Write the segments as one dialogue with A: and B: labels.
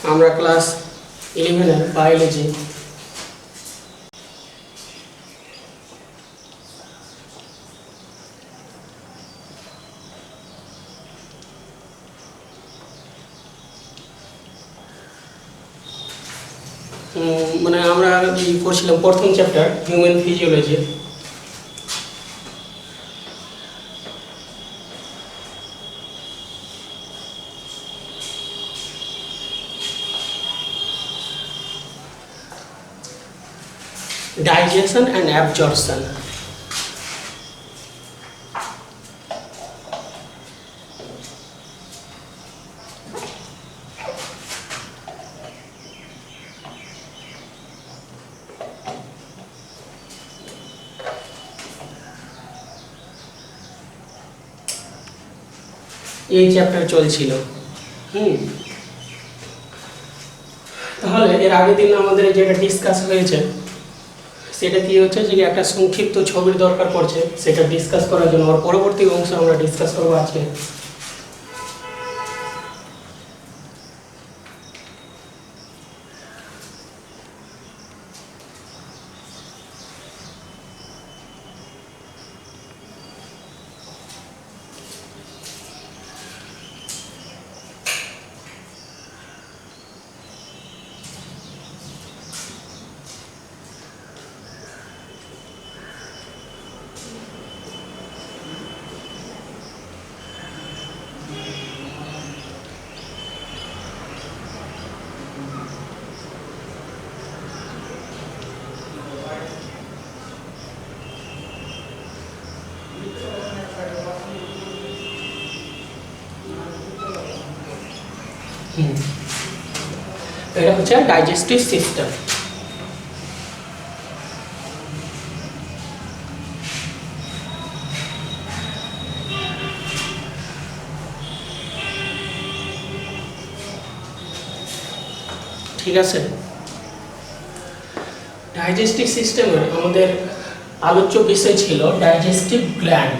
A: আমরা class 11 biology মানে আমরা করছিলাম প্রথম chapter human physiology. Digestion and absorption. এই চ্যাপ্টার চলছিল। তাহলে এর আগের দিন আমাদের যেটা ডিসকাস হয়েছে সেটা কি হচ্ছে যে একটা সংক্ষিপ্ত ছবির দরকার পড়ছে, সেটা ডিসকাস করার জন্য আর পরবর্তী অংশ আমরা ডিসকাস করবো আজকে। এটা হচ্ছে ডাইজেস্টিভ সিস্টেম। ঠিক আছে, ডাইজেস্টিভ সিস্টেমের আমাদের আলোচ্য বিষয় ছিল ডাইজেস্টিভ গ্ল্যান্ড।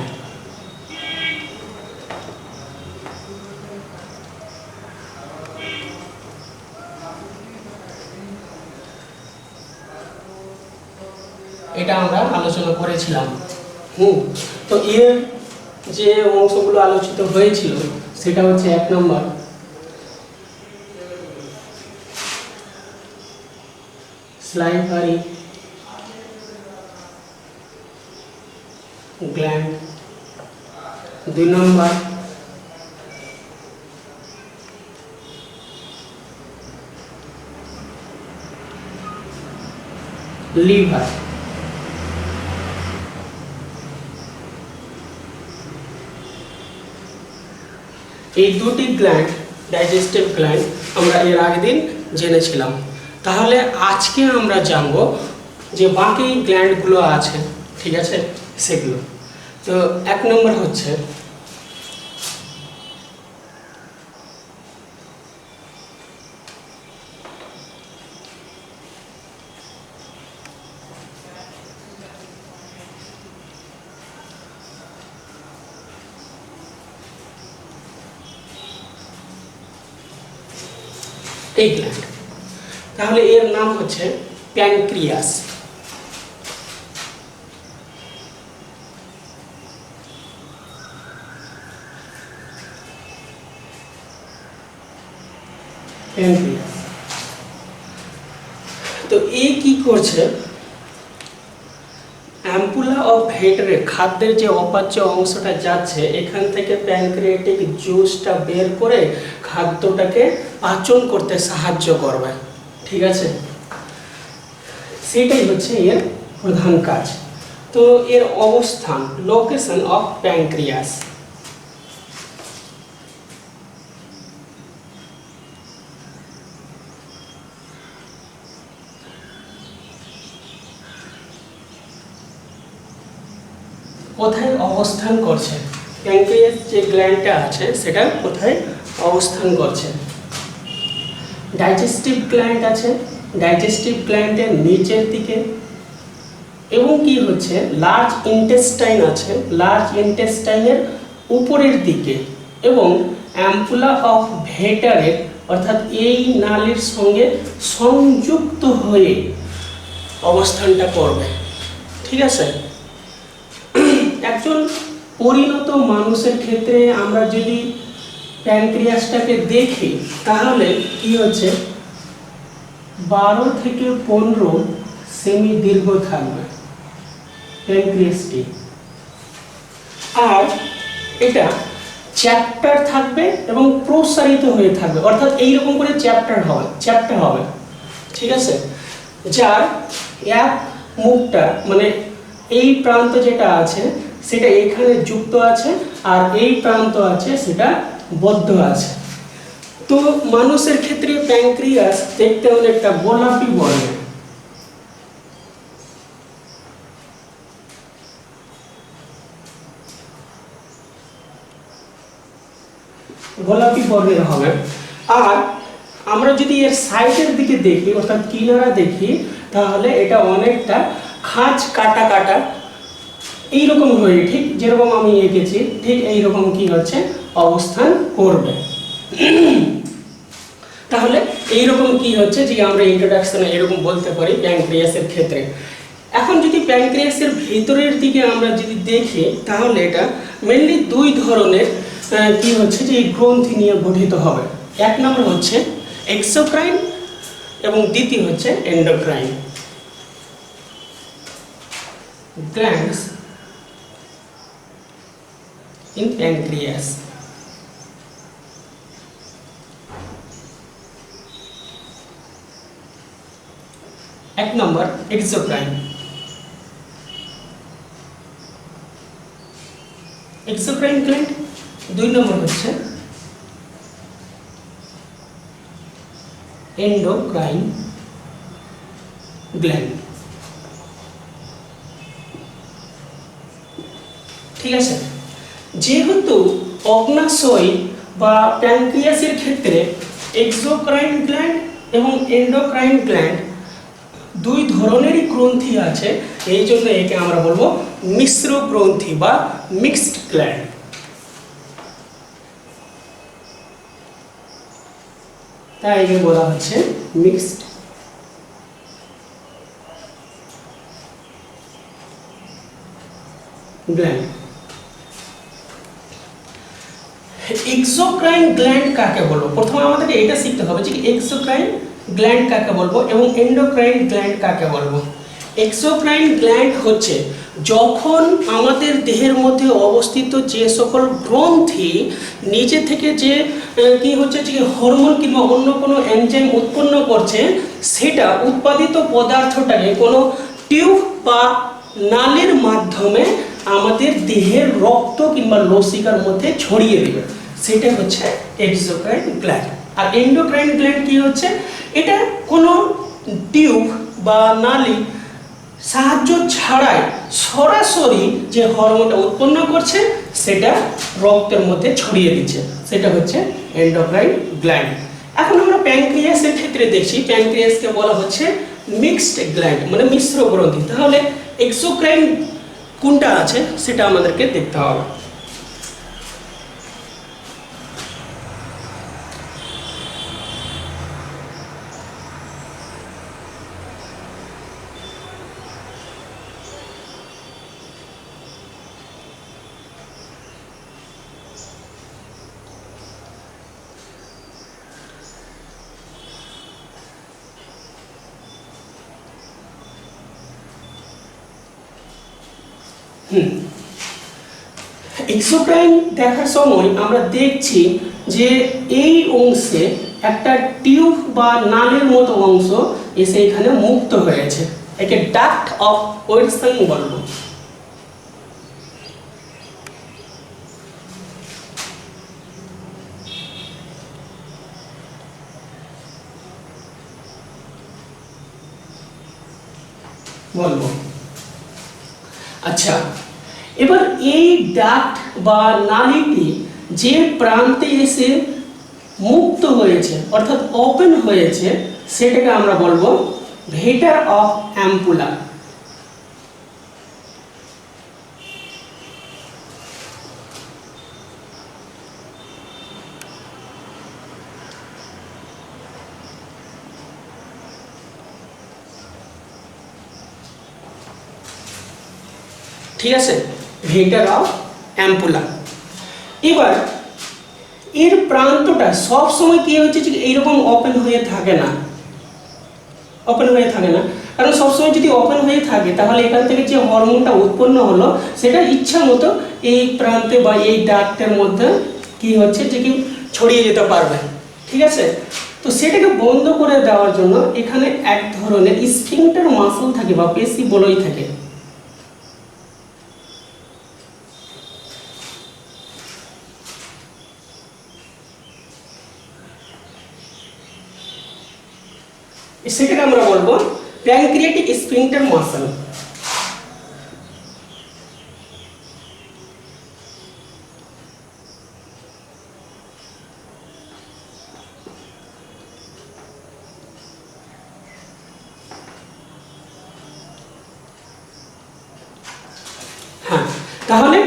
A: এটা আমরা আলোচনা করেছিলাম। তো এর যে অংশগুলো আলোচিত হয়েছিল সেটা হচ্ছে 1 নম্বর স্লাইভারি গ্ল্যান্ড, 2 নম্বর লিভার, এই দুটি গ্ল্যান্ড ডাইজেস্টিভ গ্ল্যান্ড আমরা এর আগের দিন জেনেছিলাম। তাহলে আজকে আমরা জানব যে বাকি গ্ল্যান্ডগুলো আছে, ঠিক আছে, সেগুলো। তো 1 নম্বর হচ্ছে এই গ্ল্যান্ড। তাহলে এর নাম হচ্ছে প্যানক্রিয়াস। তো এই কি করছে, অ্যাম্পুলা অফ ভেটরে খাদ্যের যে অপাচ্য অংশটা যাচ্ছে এখান থেকে প্যানক্রিয়াটিক জুসটা বের করে খাদ্যটাকে পাচন করতে সাহায্য করবে, ঠিক আছে, সেটাই হচ্ছে এর প্রধান কাজ। তো এর অবস্থান, লোকেশন অফ প্যানক্রিয়াস, কোথায় অবস্থান করছে, প্যানক্রিয়াস যে গ্ল্যান্ডটা আছে সেটা কোথায় অবস্থান করছে। ডাইজেস্টিভ গ্ল্যান্ড আছে, ডাইজেস্টিভ গ্ল্যান্ডের নিচের দিকে, এবং কি হচ্ছে লার্জ ইন্টেস্টাইন আছে, লার্জ ইন্টেস্টাইনের উপরের দিকে, এবং অ্যাম্পুলা অফ ভেটারের অর্থাৎ এই নালীর সঙ্গে সংযুক্ত হয়ে অবস্থানটা করবে। ঠিক আছে, একজন পরিণত মানুষের ক্ষেত্রে আমরা যদি প্যানক্রিয়াসটাকে দেখি তাহলে কি হচ্ছে, 12 থেকে 15 সেমি দীর্ঘ থাকবে প্যানক্রিয়াসটি, আর এটা চ্যাপ্টার থাকবে এবং প্রসারিত হয়ে থাকবে, অর্থাৎ এইরকম করে চ্যাপ্টার হবে। ঠিক আছে, যার এক মুখটা মানে এই প্রান্ত যেটা আছে সেটা এখানে যুক্ত আছে, আর এই প্রান্ত আছে সেটা বদ্ধ আছে। তো মানুষের ক্ষেত্রে প্যানক্রিয়াস দেখতে অনেকটা গোলাপি বর্ণের। গোলাপি বর্ণের হবে। আর আমরা যদি এর সাইডের দিকে দেখি অর্থাৎ কিনারা দেখি তাহলে এটা অনেকটা খাঁজ কাটা কাটা এইরকম হয়ে, ঠিক যেরকম আমি এঁকেছি ঠিক এইরকম কি হচ্ছে অবস্থান করবে। তাহলে এইরকম কি হচ্ছে যে আমরা ইন্ট্রোডাকশনে এরকম বলতে পারি প্যানক্রিয়াসের ক্ষেত্রে। এখন যদি প্যানক্রিয়াসের ভিতরের দিকে আমরা যদি দেখি তাহলে এটা মেনলি দুই ধরনের কি হচ্ছে যে এই গ্রন্থি নিয়ে গঠিত হবে। এক নম্বর হচ্ছে এক্সোক্রাইন এবং দ্বিতীয় হচ্ছে এন্ডোক্রাইন গ্ল্যান্ডস ইন প্যানক্রিয়াস। এক নম্বর এক্সোক্রাইন। Exocrine gland. দুই নম্বর হচ্ছে এন্ডোক্রাইন গ্ল্যান্ড। ঠিক আছে, যেহেতু অগ্নাশয় বা প্যানক্রিয়াসের ক্ষেত্রে এক্সোক্রাইন গ্ল্যান্ড এবং এন্ডোক্রাইন গ্ল্যান্ড দুই ধরনেরই গ্রন্থি আছে, এই জন্য একে আমরা বলবো মিশ্র গ্রন্থি বা মিক্সড গ্ল্যান্ড। তাই একে বলা হচ্ছে মিক্সড গ্ল্যান্ড। এক্সোক্রাইন গ্ল্যান্ড কাকে বলবো, প্রথমে আমাদেরকে এটা শিখতে হবে যে এক্সোক্রাইন গ্ল্যান্ড কাকে বলবো এবং এন্ডোক্রাইন গ্ল্যান্ড কাকে বলবো। এক্সোক্রাইন গ্ল্যান্ড হচ্ছে যখন আমাদের দেহের মধ্যে অবস্থিত যে সকল গ্রন্থি নিজে থেকে যে কি হচ্ছে যে হরমোন কিংবা অন্য কোনো এনজাইম উৎপন্ন করছে, সেটা উৎপাদিত পদার্থটাকে কোনো টিউব বা নালীর মাধ্যমে আমাদের দেহের রক্ত কিংবা লসিকার মধ্যে ছড়িয়ে দেবে, সেটা হচ্ছে এক্সোক্রাইন গ্ল্যান্ড। আর এন্ডোক্রাইন গ্ল্যান্ড কি হচ্ছে, এটা কোনো টিউব বা নালী সাহায্য ছাড়াই সরাসরি যে হরমোনটা উৎপন্ন করছে সেটা রক্তের মধ্যে ছড়িয়ে দিচ্ছে, সেটা হচ্ছে এন্ডোক্রাইন গ্ল্যান্ড। এখন আমরা প্যানক্রিয়াসের ক্ষেত্রে দেখছি, প্যানক্রিয়াসকে বলা হচ্ছে মিক্সড গ্ল্যান্ড মানে মিশ্র গ্রন্থি। তাহলে এক্সোক্রাইন কোনটা আছে সেটা আমাদেরকে দেখতে হবে। এক্সোক্রাইন দেখার সময় আমরা দেখছি যে এই অংশে একটা টিউব বা নালীর মতো অংশ এসে এখানে মুক্ত হয়েছে, একে ডাক্ট অফ ওয়েটসন বলবো। আচ্ছা, এবার এই ডাক্ট বা নালীটি যে প্রান্তে এসে মুক্ত হয়েছে অর্থাৎ ওপেন হয়েছে সেটাকে আমরা বলবো ভেটার অফ অ্যাম্পুলা। ঠিক আছে, ভেন্টার অফ অ্যাম্পুলা। এবার এর প্রান্তটা সব সময় কি হচ্ছে যে এইরকম ওপেন হয়ে থাকে না, ওপেন হয়ে থাকে না, কারণ সবসময় যদি ওপেন হয়ে থাকে তাহলে এখান থেকে যে হরমোনটা উৎপন্ন হলো সেটা ইচ্ছা মতো এই প্রান্তে বা এই ডাক্টের মধ্যে কি হচ্ছে যে কি ছড়িয়ে যেতে পারবে। ঠিক আছে, তো সেটাকে বন্ধ করে দেওয়ার জন্য এখানে এক ধরনের স্ফিংক্টার মাসল থাকে বা পেশি বলয় থাকে। সেটাকে আমরা বলবো প্যানক্রিয়াটিক স্ফিংক্টার মাসল। হ্যাঁ, তাহলে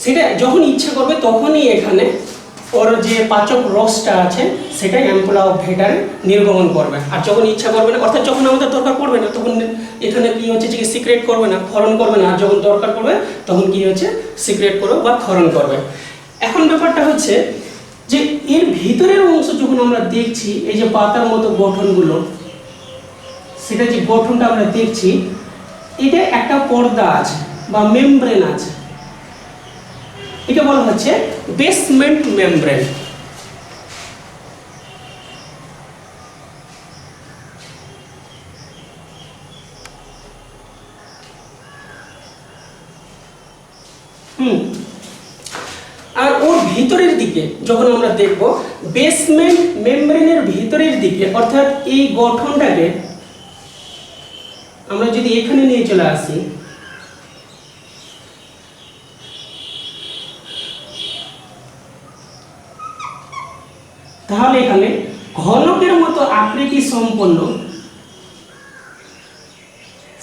A: সেটা যখন ইচ্ছা করবে তখনই এখানে ওর যে পাচক রসটা আছে সেটা অ্যাম্পুলা অফ ভেটারে নির্গমন করবে, আর যখন ইচ্ছা করবে না, অর্থাৎ যখন আমাদের দরকার পড়বে না তখন এখানে কি হচ্ছে যে সিক্রেট করবে না, ক্ষরণ করবে না, আর যখন দরকার পড়বে তখন কি হচ্ছে সিক্রেট করবে বা ক্ষরণ করবে। এখন ব্যাপারটা হচ্ছে যে এর ভিতরের অংশ যখন আমরা দেখছি, এই যে পাতার মতো গঠনগুলো, সেটা যে গঠনটা আমরা দেখছি, এটা একটা পর্দা আছে বা মেমব্রেন আছে, এটা বলা হচ্ছে বেসমেন্ট মেমব্রেন। আর ওর ভিতরের দিকে যখন আমরা দেখব, বেসমেন্ট মেমব্রেনের ভিতরের দিকে, অর্থাৎ এই গঠনটাকে আমরা যদি এখানে নিয়ে চলে আসি, তাহলে এখানে ঘনকের মতো আকৃতি সম্পন্ন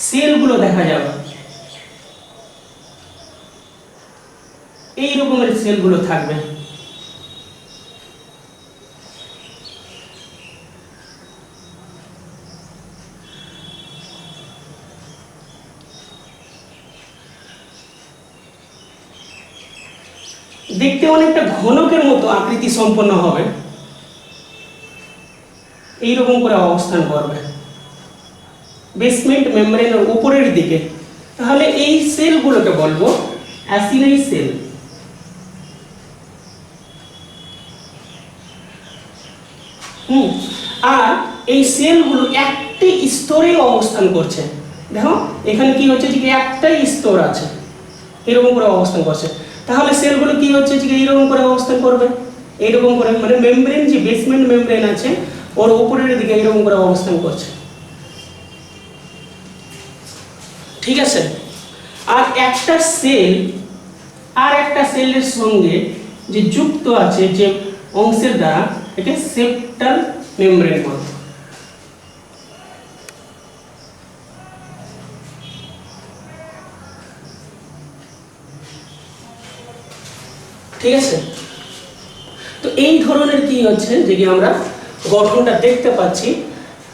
A: সেলগুলো দেখা যাবে, এই রকমের সেলগুলো থাকবে। দেখতে অনেকটা ঘনকের মতো আকৃতি সম্পন্ন হবে, এইরকম করে অবস্থান করবে বেসমেন্ট মেমব্রেনের উপরের দিকে। তাহলে এই সেলগুলোকে বলবো অ্যাসিনাই সেল। আর এই সেলগুলো একটি স্তরে অবস্থান করছে। দেখো এখানে কি হচ্ছে যে একটাই স্তর আছে, এরকম করে অবস্থান করছে। তাহলে সেলগুলো কি হচ্ছে যে এইরকম করে অবস্থান করবে, এইরকম করে, মানে মেমব্রেন যে বেসমেন্ট মেমব্রেন আছে ওর উপরের দিকে এরকম করে অবস্থান করছে। ঠিক আছে, আর একটা সেল আর একটা সেলের সঙ্গে যে যুক্ত আছে যে অংশের দ্বারা, এটা সেপ্টাল মেমব্রেন বলে। ঠিক আছে, তো এই ধরনের কি হচ্ছে যে কি আমরা গঠনটা দেখতে পাচ্ছি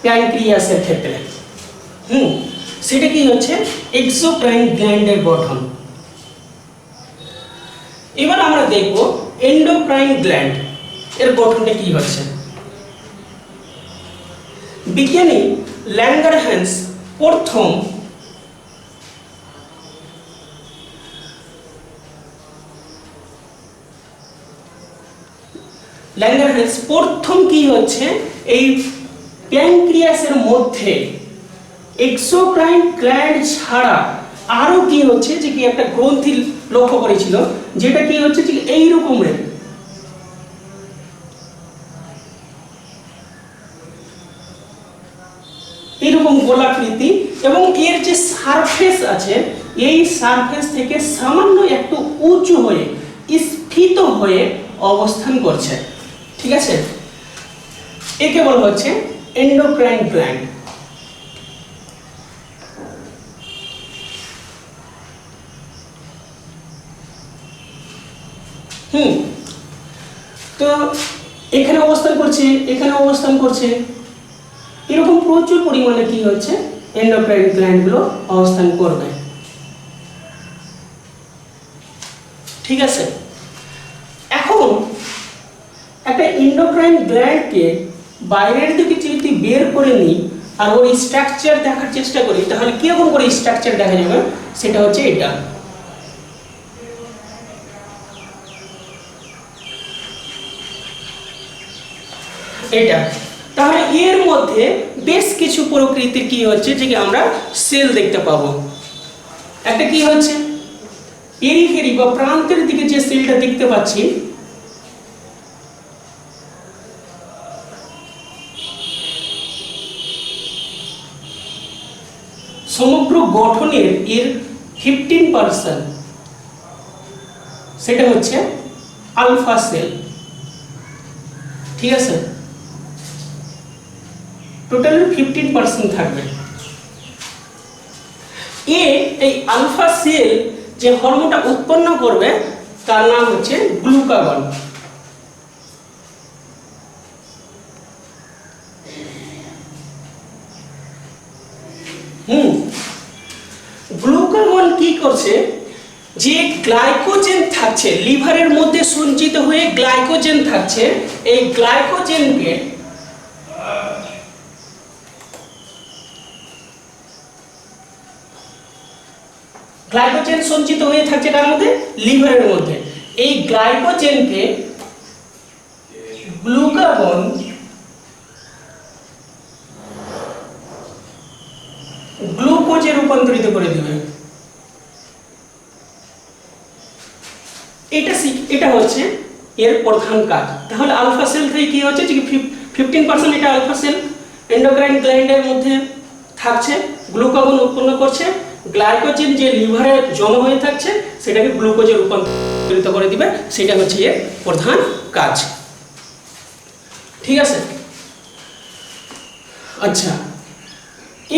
A: প্যানক্রিয়াসের ক্ষেত্রে। সেটা কি হচ্ছে এক্সোক্রাইন গ্ল্যান্ডের গঠন। এবার আমরা দেখব এন্ডোক্রাইন গ্ল্যান্ড এর গঠনটা কি হচ্ছে। বিজ্ঞানী ল্যাঙ্গারহ্যান্স প্রথম কি হচ্ছে এই প্যানক্রিয়াসের মধ্যে এক্সোক্রাইন গ্ল্যান্ড ছাড়া আরো কি হচ্ছে যে কি একটা গ্রন্থি লক্ষ্য করেছিল, যেটা কি হচ্ছে যে এই রকমের এরকম গোলাকৃতি, এবং এর যে সারফেস আছে এই সারফেস থেকে সামান্য একটু উঁচু হয়ে স্ফীত হয়ে অবস্থান করছে। ঠিক আছে, একে বলা হচ্ছে এন্ডোক্রাইন গ্ল্যান্ড। তো এখানে অবস্থান করছে, এখানে অবস্থান করছে, এরকম প্রচুর পরিমাণে কি হচ্ছে এন্ডোক্রাইন গ্ল্যান্ডগুলো অবস্থান করবে। ঠিক আছে, এখন একটা এন্ডোক্রাইন গ্ল্যান্ডকে বাইরের দিকে যদি বের করে নিই আর ওই স্ট্রাকচার দেখার চেষ্টা করি, তাহলে কিরকম করে স্ট্রাকচার দেখা যাবে, সেটা হচ্ছে এটা। এটা তাহলে এর মধ্যে বেশ কিছু প্রকৃতির কি হচ্ছে যে আমরা সেল দেখতে পাবো। একটা কি হচ্ছে পেরিফেরি বা প্রান্তের দিকে যে সেলটা দেখতে পাচ্ছি, সমগ্র গঠনের এর 15% সেটা হচ্ছে আলফা সেল। ঠিক আছে, টোটাল 15% থাকবে। এই আলফা সেল যে হরমোনটা উৎপন্ন করবে তার নাম হচ্ছে গ্লুকাগন। গ্লুকাগন কি করছে, যে গ্লাইকোজেন থাকছে লিভারের মধ্যে সঞ্চিত হয়ে গ্লাইকোজেন থাকছে, এই গ্লাইকোজেনকে গ্লাইকোজেন সঞ্চিত হয়ে থাকছে কার মধ্যে, লিভারের মধ্যে। এই গ্লাইকোজেনকে গ্লুকাগন গ্লুকোজে রূপান্তরিত করে দেবে। এটা হচ্ছে এর প্রধান কাজ। তাহলে আলফা সেল থেকে কি হচ্ছে যে 15% এটা আলফা সেল এন্ডোক্রাইন গ্ল্যান্ডের মধ্যে থাকছে, গ্লুকাগন উৎপন্ন করছে, গ্লাইকোজেন যে লিভারে জমা হয়ে থাকছে সেটাকে গ্লুকোজে রূপান্তরিত করে দিবে, সেটা হচ্ছে এর প্রধান কাজ। ঠিক আছে, আচ্ছা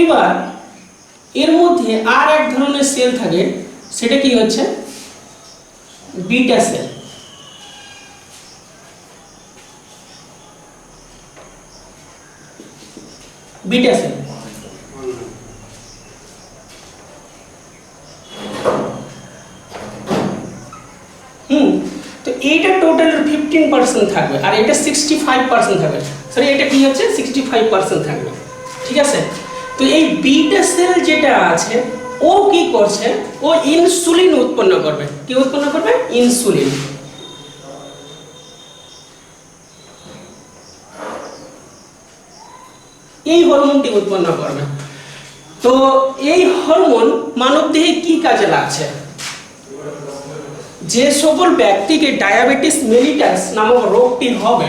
A: এবার এর মধ্যে আর এক ধরনের সেল থাকে, সেটা কি হচ্ছে বিটা সেল। বিটা সেল তো এইটা টোটাল 15% থাকবে আর এটা 65% থাকবে। সরি, এটা কি হচ্ছে 65% থাকবে। ঠিক আছে, তো এই বিটা সেল যেটা আছে ও কি করছে, ও ইনসুলিন উৎপন্ন করবে। কি উৎপন্ন করবে? ইনসুলিন। এই হরমোনটি উৎপন্ন করবে। তো এই হরমোন মানবদেহে কি কাজে লাগছে? যে সকল ব্যক্তিকে ডায়াবেটিস মেলিটাস নামক রোগটি হবে,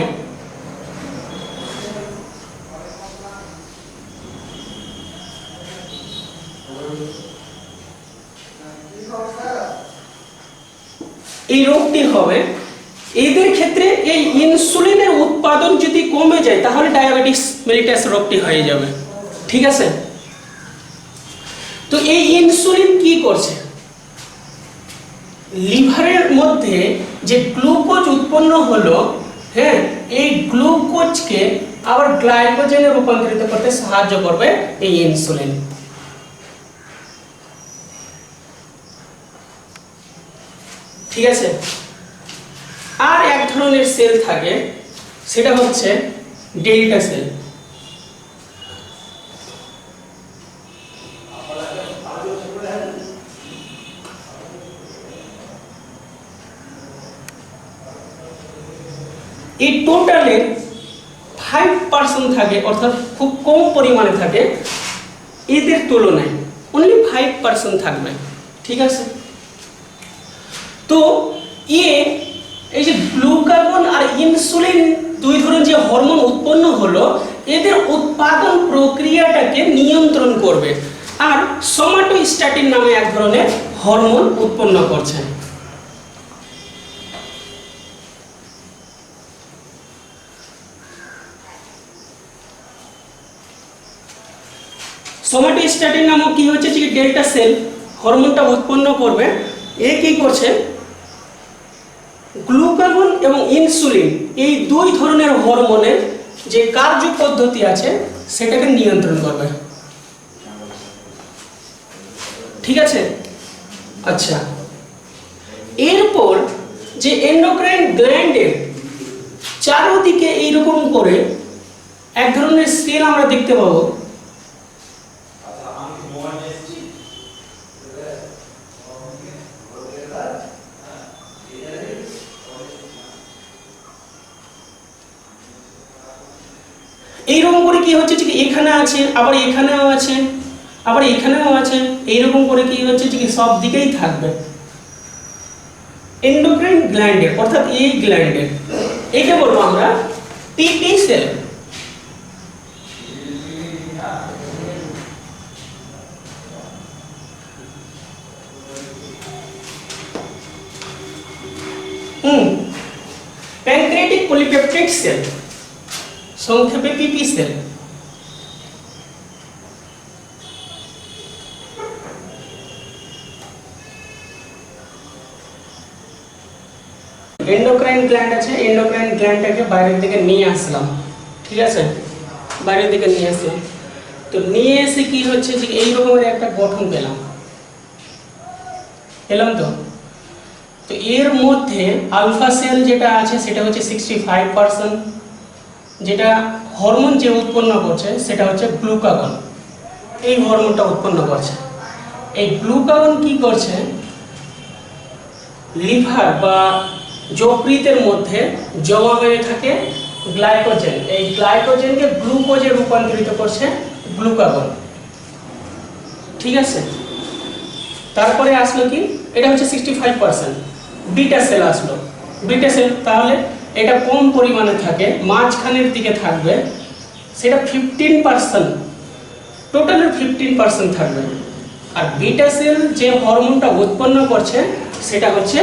A: এই রোগটি হবে, এদের ক্ষেত্রে এই ইনসুলিনের উৎপাদন যদি কমে যায় তাহলে ডায়াবেটিস মেলিটাস রোগটি হয়ে যাবে। ঠিক আছে, তো এই ইনসুলিন কি করছে, লিভারের মধ্যে যে গ্লুকোজ উৎপন্ন হলো, হ্যাঁ, এই গ্লুকোজকে আবার গ্লাইকোজেনে রূপান্তরিত করতে সাহায্য করবে এই ইনসুলিন। ঠিক আছে, আর এক ধরনের সেল থাকে, সেটা হচ্ছে ডেল্টা সেল। এই টোটালে 5% থাকে, অর্থাৎ খুব কম পরিমাণে থাকে এদের তুলনায়, অনলি 5% থাকবে। ঠিক আছে, তো এই যে গ্লুকাগন আর ইনসুলিন দুই ধরনের যে হরমোন উৎপন্ন হলো, এদের উৎপাদন প্রক্রিয়াটাকে নিয়ন্ত্রণ করবে আর সোমাটোস্ট্যাটিন নামে এক ধরনের হরমোন উৎপন্ন করছে। সোমাটোস্ট্যাটিন নামক কি হচ্ছে যে ডেল্টা সেল হরমোনটা উৎপন্ন করবে। এ কি করছে, গ্লুকাগন এবং ইনসুলিন এই দুই ধরনের হরমোনের যে কার্য পদ্ধতি আছে সেটাকে নিয়ন্ত্রণ করবে। ঠিক আছে, আচ্ছা এরপর যে এন্ডোক্রাইন গ্ল্যান্ডের চারদিকে এইরকম করে এক ধরনের সেল আমরা দেখতে পাবো। এইরকম করে কি হচ্ছে যে এখানে আছে, আবার এখানেও আছে, আবার এখানেও আছে, এইরকম করে কি হচ্ছে যে সব দিকেই থাকবে এন্ডোক্রাইন গ্ল্যান্ডের, অর্থাৎ এই গ্ল্যান্ডের। একে বলবো আমরা পিপি সেল। প্যানক্রিয়াটিক পলিপেপটাইড সেল, সংক্ষেপে পিপি সেল। এন্ডোক্রাইন গ্ল্যান্ড আছে, এন্ডোক্রাইন গ্ল্যান্ডটাকে বাইরের দিকে নিয়ে আসলাম, ঠিক আছে, বাইরের দিকে নিয়ে আসলাম। তো নিয়ে এসে কি হচ্ছে যে এই রকমের একটা গঠন পেলাম, তো এর মধ্যে আলফা সেল যেটা আছে সেটা হচ্ছে 65%, যেটা হরমোন যে উৎপন্ন করছে সেটা হচ্ছে গ্লুকাগন, এই হরমোনটা উৎপন্ন করছে। এই গ্লুকাগন কি করছে, লিভার বা যকৃতের মধ্যে জমা হয়ে থাকে গ্লাইকোজেন, এই গ্লাইকোজেনকে গ্লুকোজে রূপান্তরিত করছে গ্লুকাগন, ঠিক আছে। তারপরে আসলো কি, এটা হচ্ছে 65%। বিটা সেল আসলো, বিটা সেল তাহলে এটা কম পরিমাণে থাকে, মাঝখানের দিকে থাকবে, সেটা 15%, টোটালের 15% থাকবে। আর বিটা সেল যে হরমোনটা উৎপন্ন করছে সেটা হচ্ছে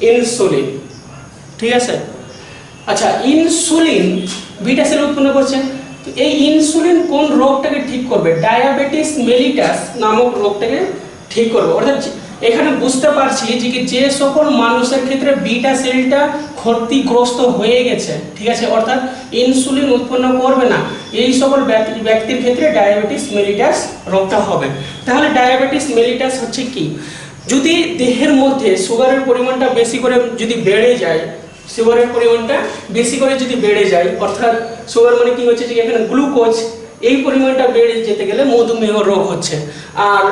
A: ইনসুলিন, ঠিক আছে। আচ্ছা, ইনসুলিন বিটা সেল উৎপন্ন করছে, তো এই ইনসুলিন কোন রোগটাকে ঠিক করবে, ডায়াবেটিস মেলিটাস নামক রোগটাকে ঠিক করবে। অর্থাৎ এখানে বুঝতে পারছি যে সকল মানুষের ক্ষেত্রে বিটা সেলটা ক্ষতিগ্রস্ত হয়ে গেছে, ঠিক আছে, অর্থাৎ ইনসুলিন উৎপন্ন করবে না, এই সকল ব্যক্তির ক্ষেত্রে ডায়াবেটিস মেলিটাস রোগটা হবে। তাহলে ডায়াবেটিস মেলিটাস হচ্ছে কি, যদি দেহের মধ্যে সুগারের পরিমাণটা বেশি করে যদি বেড়ে যায়, সুগারের পরিমাণটা বেশি করে যদি বেড়ে যায়, অর্থাৎ সুগার মানে কি হচ্ছে যে এখানে গ্লুকোজ, এই পরিমাণটা বেড়ে যেতে গেলে মধুমেহ রোগ হচ্ছে। আর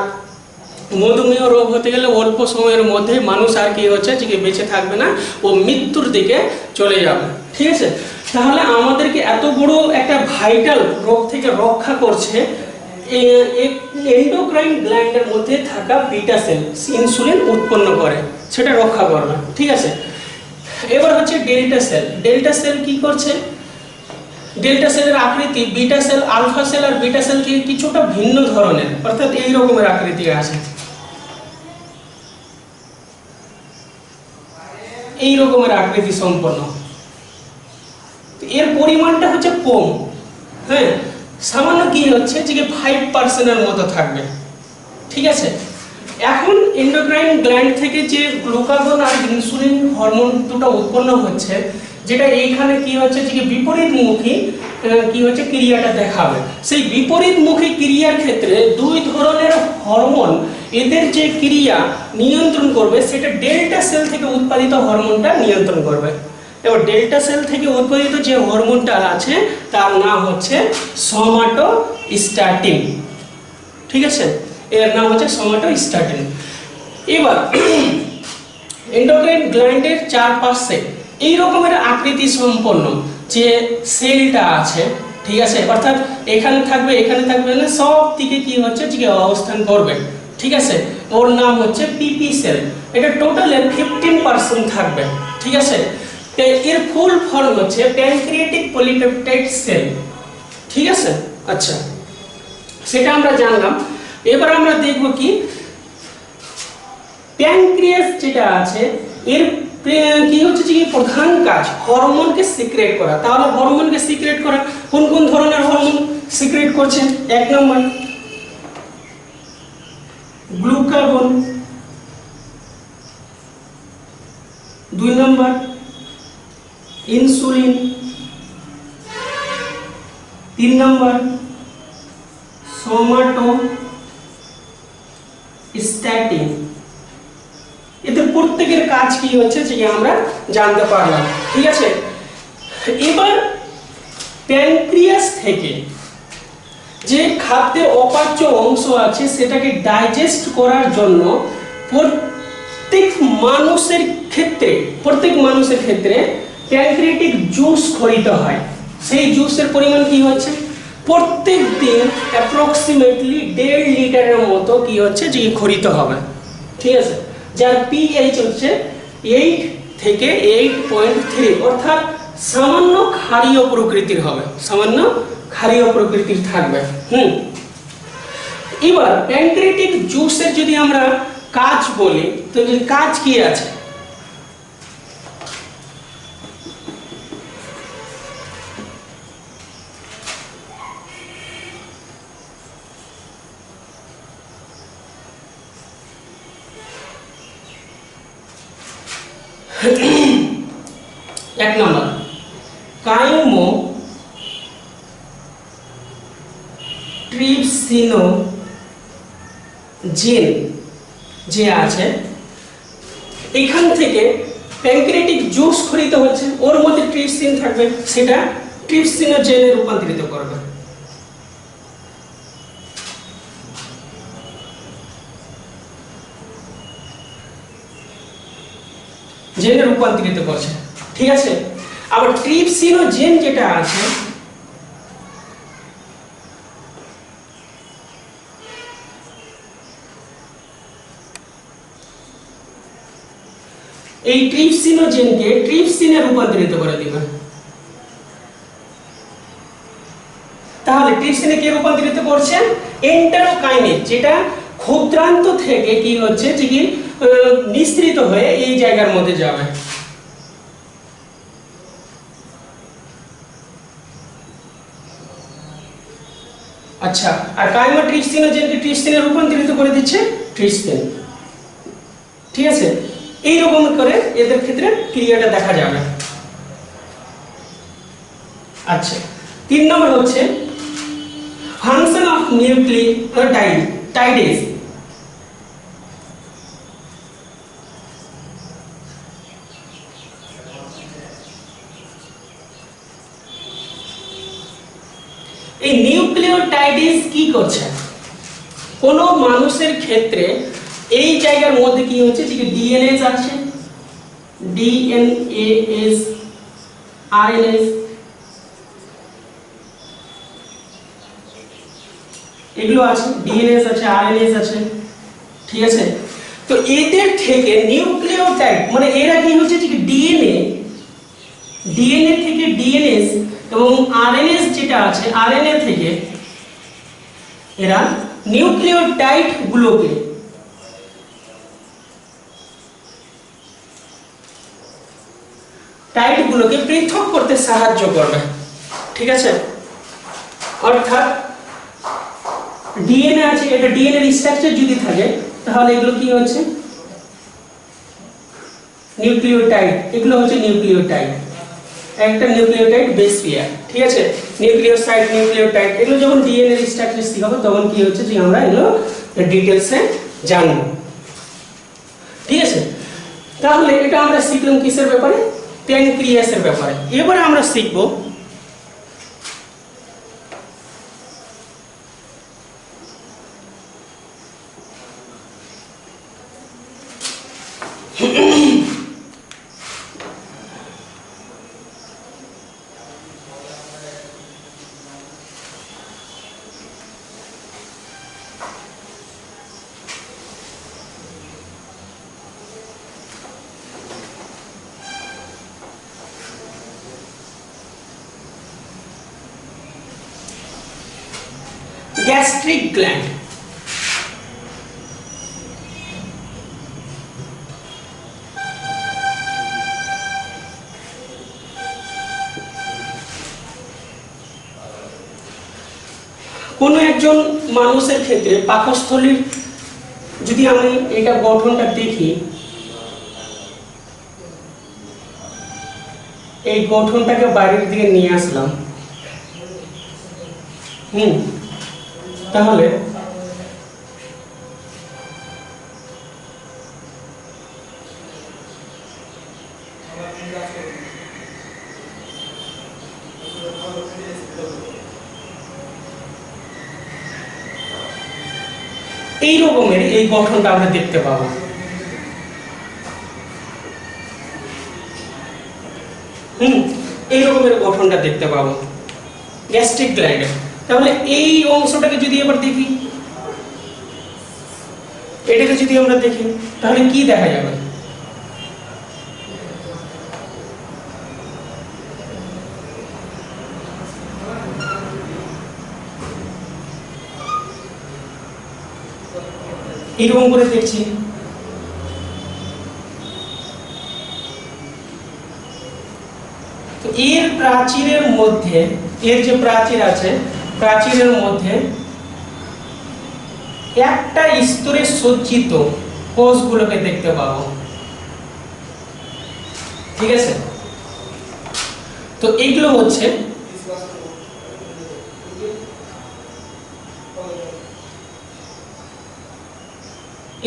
A: মধুমেহ রোগ হতে গেলে অল্প সময়ের মধ্যে মানুষ আর কি হচ্ছে যে বেঁচে থাকবে না, ও মৃত্যুর দিকে চলে যাবে, ঠিক আছে। তাহলে আমাদেরকে এত বড় একটা ভাইটাল রোগ থেকে রক্ষা করছে এন্ডোক্রাইন গ্ল্যান্ডের মধ্যে থাকা বিটা সেল, ইনসুলিন উৎপন্ন করে, সেটা রক্ষা করবে, ঠিক আছে। এবার হচ্ছে ডেল্টা সেল। ডেল্টা সেল কি করছে, ডেল্টা সেলের আকৃতি বিটা সেল, আলফা সেল আর বিটা সেল থেকে কিছুটা ভিন্ন ধরনের, অর্থাৎ এই রকমের আকৃতি আছে, এই রকমের আকৃতি সম্পন্ন। এর পরিমাণটা হচ্ছে কম, হ্যাঁ, সামান্য কি হচ্ছে যে 5%-এর মতো থাকবে, ঠিক আছে। এখন এন্ডোক্রাইন গ্ল্যান্ড থেকে যে গ্লুকাগন আর ইনসুলিন হরমোন দুটো উৎপন্ন হচ্ছে, যেটা এইখানে কি হচ্ছে যে বিপরীতমুখী কি হচ্ছে ক্রিয়াটা দেখাবে। সেই বিপরীতমুখী ক্রিয়ার ক্ষেত্রে দুই ধরনের হরমোন এদের যে ক্রিয়া নিয়ন্ত্রণ করবে, সেটা ডেল্টা সেল থেকে উৎপাদিত হরমোনটা নিয়ন্ত্রণ করবে। এবার ডেল্টা সেল থেকে উৎপাদিত যে হরমোনটা আছে তার নাম হচ্ছে সোমাটোস্ট্যাটিন, ঠিক আছে, এর নাম হচ্ছে সোমাটোস্ট্যাটিন। এবার এন্ডোক্রাইন গ্ল্যান্ডের চারপাশে এই রকমের আকৃতি সম্পন্ন যে সেলটা আছে, ঠিক আছে, অর্থাৎ এখানে থাকবে এখানে থাকবে না, সব দিকে কি হচ্ছে যে অবস্থান করবে, ঠিক আছে, ওর নাম হচ্ছে পিপি সেল। এটা টোটালে 15% থাকবে, ঠিক আছে। এর ফুল ফর্ম হচ্ছে প্যানক্রিয়াটিক পলিপেপটাইড সেল, ঠিক আছে। আচ্ছা, সেটা আমরা জানলাম। এবার আমরা দেখব কি প্যানক্রিয়াস যেটা আছে এর কি হচ্ছে যে প্রধান কাজ হরমোনকে সিক্রেট করা। তাহলে হরমোনকে সিক্রেট করা, কোন কোন ধরনের হরমোন সিক্রেট করছে? এক নম্বর গ্লুকাগন, দুই নম্বর ইনসুলিন, তিন নম্বর সোমাটোস্ট্যাটিন। এদের প্রত্যেকের কাজ কি হচ্ছে যে আমরা জানতে পারলাম। ঠিক আছে, এবার প্যানক্রিয়াস থেকে যে খাদ্যের অপাচ্য অংশ আছে সেটাকে ডাইজেস্ট করার জন্য প্রত্যেক মানুষের ক্ষেত্রে প্যানক্রিয়াটিক জুস খরিত হয়। সেই জুসের পরিমাণ কি হচ্ছে প্রত্যেক দিন অ্যাপ্রক্সিমেটলি 1.5 লিটারের মতো কি হচ্ছে যে খরিত হবে। ঠিক আছে, যার পিএইচ হচ্ছে 8 থেকে 8.3, অর্থাৎ সামান্য ক্ষারীয় প্রকৃতির হবে, সামান্য ক্ষারীয় প্রকৃতির থাকবে। এবার প্যানক্রিয়াটিক জুসের যদি আমরা কাজ বলি তো কাজ কি আছে? এক নম্বর কাইমোট্রিপসিনোজেন যে আছে এখান থেকে প্যানক্রিয়াটিক জুস খরিত হচ্ছে, ওর মধ্যে ট্রিপসিন থাকবে, সেটা ট্রিপসিনোজেনে রূপান্তরিত করবে। জেনে রূপান্তরিত করছে। ঠিক আছে, আবার ট্রিপসিনোজেন যেটা আছে এই ট্রিপসিনোজেনকে ট্রিপসিনে রূপান্তরিত করে দিবে। তাহলে ট্রিপসিনে কে রূপান্তরিত করছে? এন্টারোকাইনেজ, যেটা ক্ষুদ্রান্ত থেকে কি হচ্ছে যে কি নিঃসৃত হয়ে এই জায়গার মধ্যে যাবে। আচ্ছা, আর কাইমোট্রিপসিনোজেনকে ট্রিপসিনে রূপান্তরিত করে দিচ্ছে ট্রিপসিন। ঠিক আছে, এই রকম করে এদের ক্ষেত্রে ক্রিয়াটা দেখা যাবে। আচ্ছা, 3 নম্বর হচ্ছে ফাংশন অফ নিউক্লিওটাইডেজ। এই নিউক্লিওটাইডেজ কি করছে? কোন মানুষের ক্ষেত্রে এই জায়গার মধ্যে কি হচ্ছে যে ডিএনএস আছে, ডিএনএস, আরএনএস, এগুলো আছে, ডিএনএস আছে, আরএনএস আছে। ঠিক আছে, তো এদের থেকে নিউক্লিওটাইড মানে এরা কি হচ্ছে যে ডিএনএ থেকে ডিএনএস এবং আরএনএস যেটা আছে আরএনএ থেকে এরা নিউক্লিওটাইড গুলোকে পৃথক করতে সাহায্য করবে। ঠিক আছে, অর্থাৎ ডিএনএ আছে, এটা ডিএনএ এর স্ট্রাকচার যদি থাকে তাহলে এগুলো কি হচ্ছে নিউক্লিওটাইড, এগুলো হচ্ছে নিউক্লিওটাইড, একটা নিউক্লিওটাইড বেস পেয়ার। ঠিক আছে, নিউক্লিওসাইড, নিউক্লিওটাইড এগুলো যখন ডিএনএ এর স্ট্রাকচার শিখাবো তখন কি হচ্ছে যে আমরা এগুলো ডিটেইলসে জানবো। ঠিক আছে, তাহলে এটা আমরা শিখলাম কিসের ব্যাপারে? প্যানক্রিয়াসের ব্যাপারে। এবারে আমরা শিখব গ্যাস্ট্রিক গ্ল্যান্ড। কোনো একজন মানুষের ক্ষেত্রে পাকস্থলীর যদি আমি এটা গঠনটা দেখি, এই গঠনটাকে বাইরের দিকে নিয়ে আসলাম, তাহলে এই রকমের এই গঠনটা আমরা দেখতে পাবো। এই রকমের গঠনটা দেখতে পাবো গ্যাস্ট্রিক গ্ল্যান্ডে। তাহলে এই অংশটাকে যদি এবার দেখি, এটাকে যদি আমরা দেখি তাহলে কি দেখা যাবে? এইরকম করে দেখছি, তো এর প্রাচীরের মধ্যে, এর যে প্রাচীর আছে, প্রাচীরের মধ্যে একটা স্তরে সজ্জিত কোষগুলোকে দেখতে পাবো। ঠিক আছে, তো এইগুলো হচ্ছে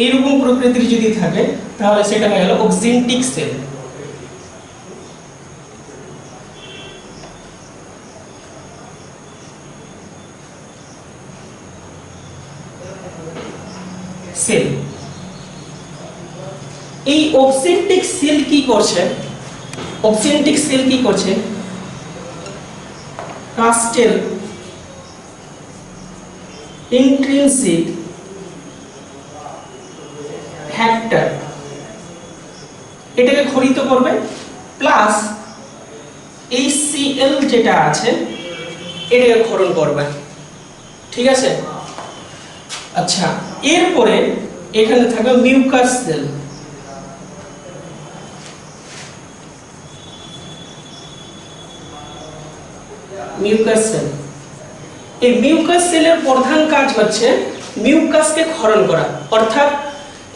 A: এইরকম প্রকৃতির যদি থাকে তাহলে সেটা হয়ে গেল অক্সিনটিক সেল। সেল, এই অক্সিনটিক সেল কি করছে? অক্সিনটিক সেল কি করছে? কাস্টের ইন্ট্রিনসিক ফ্যাক্টর এটাকে খরিত করবে, প্লাস এই সিএল যেটা আছে এটাকে ক্ষরণ করবে। ঠিক আছে, আচ্ছা, এরপরে এখানে থাকবে মিউকাস সেল। মিউকাস সেল, এই মিউকাস সেলের প্রধান কাজ হচ্ছে মিউকাসকে ক্ষরণ করা, অর্থাৎ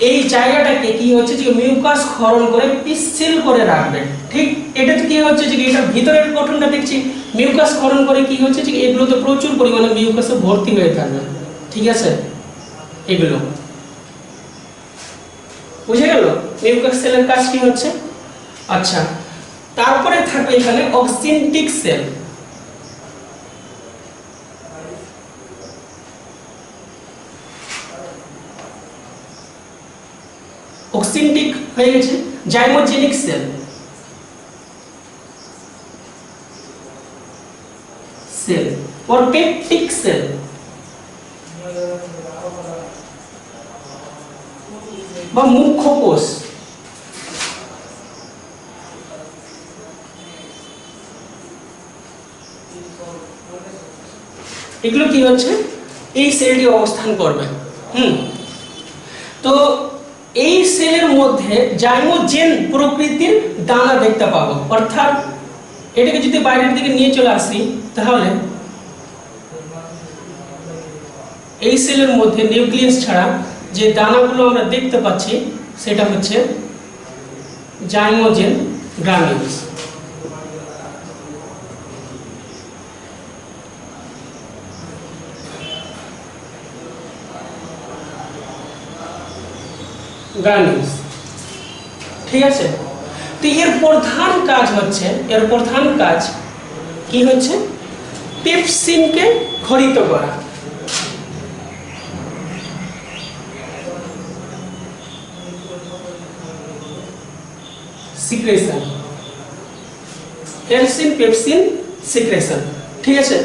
A: এই জায়গাটাকে কি হচ্ছে যে মিউকাস ক্ষরণ করে পিচ্ছিল করে রাখবে। ঠিক এটা তো কি হচ্ছে যে এটার ভিতরের গঠনটা দেখছি, মিউকাস ক্ষরণ করে কি হচ্ছে যে এগুলোতে প্রচুর পরিমাণে মিউকাসে ভর্তি হয়ে থাকবে। ঠিক আছে, এগুলো বুঝে গেল মিউকাস সেলের কাজ কি হচ্ছে। আচ্ছা, তারপরে থাকবে এখানে অক্সিনটিক সেল। অক্সিনটিক হয়ে গেছে, জাইমোজেনিক সেল, সেল और पेप्टिक सेल। বা মুখ্য কোষ, এগুলো কি হচ্ছে এই সেলটি অবস্থান করবে। তো এই সেলের মধ্যে জাইমোজেন প্রকৃতির দানা দেখতে পাবো, অর্থাৎ এটাকে যদি বাইরের দিকে নিয়ে চলে আসি তাহলে এই সেলের মধ্যে নিউক্লিয়াস ছাড়া যে দানাগুলো আমরা দেখতে পাচ্ছি সেটা হচ্ছে জাইমোজেন গ্রানুলস। গ্রানুলস, ঠিক আছে। তো এর প্রধান কাজ হচ্ছে, এর প্রধান কাজ কি হচ্ছে? পেপসিনকে ক্ষরিত করা। সিক্রেশন, এলসিন পেপসিন সিক্রেশন। ঠিক আছে,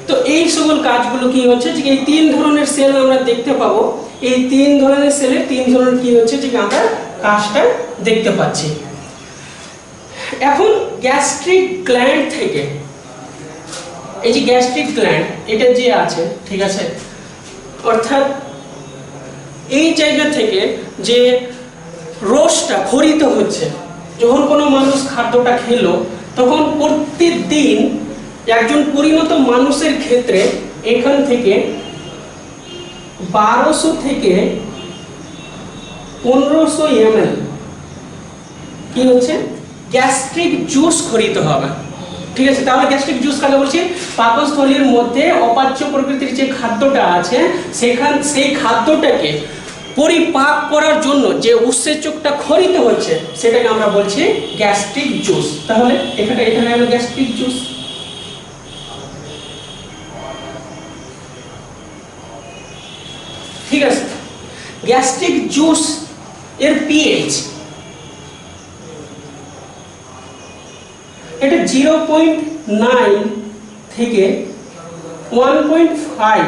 A: তো এই সকল কাজগুলো কি হচ্ছে যে এই তিন ধরনের সেল আমরা দেখতে পাবো। এই তিন ধরনের সেলের তিন ধরনের কি হচ্ছে যে আমরা কাজটা দেখতে পাচ্ছি। এখন গ্যাস্ট্রিক গ্ল্যান্ড থেকে, এই যে গ্যাস্ট্রিক গ্ল্যান্ড এটা যে আছে, ঠিক আছে, অর্থাৎ এই জায়গা থেকে যে রসটা ক্ষরিত হচ্ছে, যখন কোনো মানুষ খাদ্যটা খেলো তখন প্রতিদিন একজন পরিণত মানুষের ক্ষেত্রে এখান থেকে 1200 থেকে 1500 ml কি হচ্ছে গ্যাস্ট্রিক জুস খরিত হবে। ঠিক আছে, তাহলে গ্যাস্ট্রিক জুস কাকে বলছি? পাকস্থলীর মধ্যে অপাচ্য প্রকৃতির যে খাদ্যটা আছে সেই খাদ্যটাকে পরিপাক করার জন্য যে উৎসেচকটা খরিত হচ্ছে সেটাকে আমরা বলছি গ্যাস্ট্রিক জুস। তাহলে এটা হলো গ্যাস্ট্রিক জুস। গ্যাস্ট্রিক জুস এর পিএইচ এটা 0.9 থেকে 1.5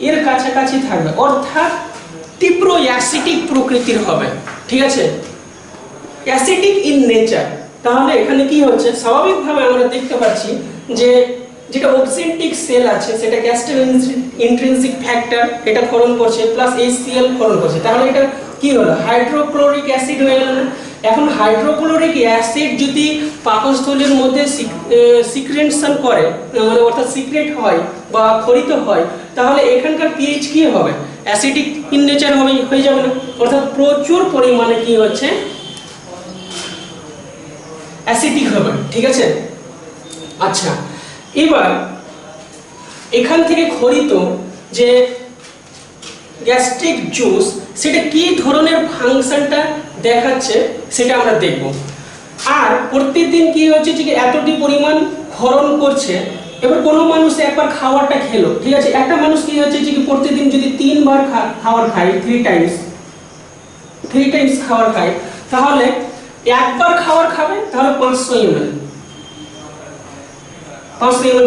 A: এর কাছাকাছি থাকবে, অর্থাৎ তীব্র অ্যাসিডিক প্রকৃতির হবে। ঠিক আছে, অ্যাসিডিক ইন নেচার। তাহলে এখানে কি হচ্ছে, স্বাভাবিকভাবে আমরা দেখতে পাচ্ছি যে যেটা অক্সিনটিক সেল আছে সেটা গ্যাস্ট্রো ইন্ট্রিনসিক ফ্যাক্টর এটা ক্ষরণ করছে, প্লাস HCl ক্ষরণ করছে। তাহলে এটা কি হলো, হাইড্রোক্লোরিক অ্যাসিড হয়ে গেল না? এখন হাইড্রোক্লোরিক অ্যাসিড যদি পাকস্থলীর মধ্যে সিক্রেশন করে, মানে অর্থাৎ সিক্রেট হয় বা ক্ষরিত হয়, তাহলে এখানকার পিএইচ কি হবে, অ্যাসিডিক ইন নেচার হয়ে যাবে না? অর্থাৎ প্রচুর পরিমাণে কি হচ্ছে, অ্যাসিডিক হবে। ঠিক আছে, আচ্ছা এবার এখান থেকে ক্ষরিত যে গ্যাস্ট্রিক জুস সেটা কি ধরনের ফাংশনটা দেখাচ্ছে সেটা আমরা দেখব। আর প্রত্যেকদিন কি হচ্ছে যে এতটি পরিমাণ ক্ষরণ করছে। এবার কোনো মানুষ একবার খাবারটা খেলো, ঠিক আছে, একটা মানুষ কি হচ্ছে যে প্রত্যেকদিন যদি 3 বার খাবার খায়, 3 টাইমস খাবার খায়, তাহলে একবার খাবার খাবে তাহলে 500 ml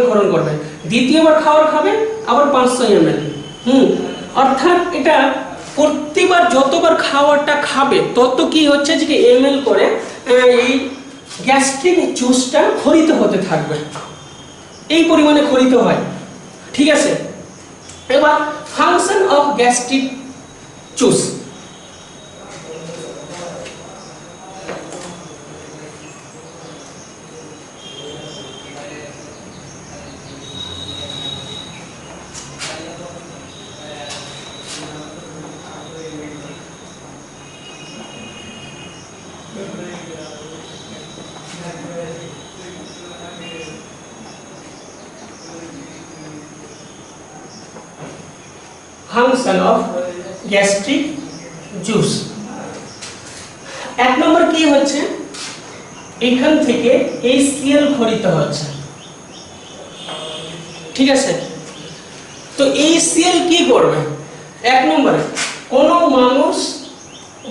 A: ক্ষরণ করবে, দ্বিতীয়বার খাবার খাবে আবার 500 ml। অর্থাৎ এটা প্রতিবার যতবার খাবারটা খাবে তত কি হচ্ছে যে ml করে এই গ্যাস্ট্রিক জুসটা ক্ষরিত হতে থাকবে, এই পরিমাণে ক্ষরিত হয়। ঠিক আছে, এবার function of gastric juice. Function of gastric juice. 1 নম্বর কি হচ্ছে, এখান থেকে HCl ক্ষরিত হচ্ছে। ঠিক আছে, তো HCl কি করবে, 1 নম্বরে কোনো মানুষ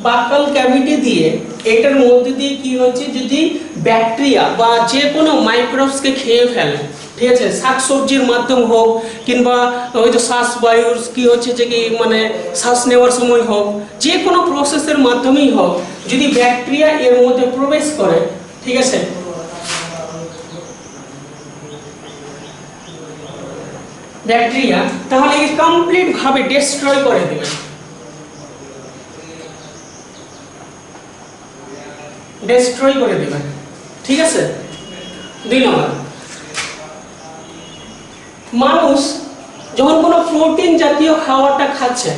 A: বাকাল ক্যাভিটি দিয়ে এটার মধ্যে দিয়ে কি হচ্ছে, যদি ব্যাকটেরিয়া বা যে কোনো মাইক্রোবসকে খেয়ে ফেলে, ঠিক আছে, শাকসবজির মাধ্যম হোক কিংবা ওই যে শ্বাসবায়ুর কি হচ্ছে যে কি মানে শ্বাস নেওয়ার সময় হোক, যে কোনো প্রসেসের মাধ্যমেই হোক, যদি ব্যাকটেরিয়া এর মধ্যে প্রবেশ করে, ঠিক আছে, ব্যাকটেরিয়া, তাহলে এই কমপ্লিট ভাবে ডিস্ট্রয় করে দেবে। ডিস্ট্রয় করে দেবে। ঠিক আছে, 2 নম্বর, মানুষ যখন কোনো প্রোটিন জাতীয় খাবারটা খাচ্ছে,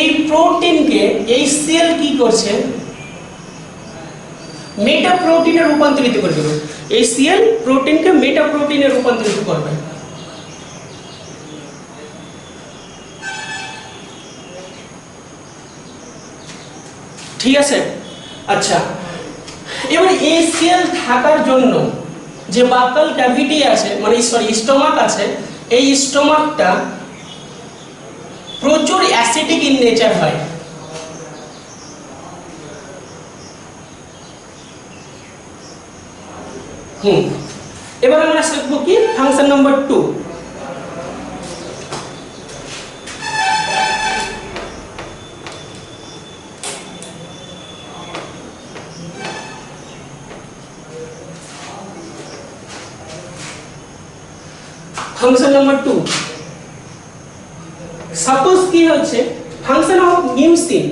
A: এই প্রোটিনকে HCl কি করছে, মেটাপ্রোটিনে রূপান্তরিত করে দেবে। HCl প্রোটিনকে মেটাপ্রোটিনে রূপান্তরিত করবে। ঠিক আছে, আচ্ছা এবার HCl থাকার জন্য যে বাকাল ক্যাভিটি আছে, মানে স্টোমাক আছে, এই স্টোমাকটা প্রচুর অ্যাসিডিক ইন নেচার হয়। এবার আমরা শিখব কি, function number 2। Function number 2, suppose কি হচ্ছে, function of mucin.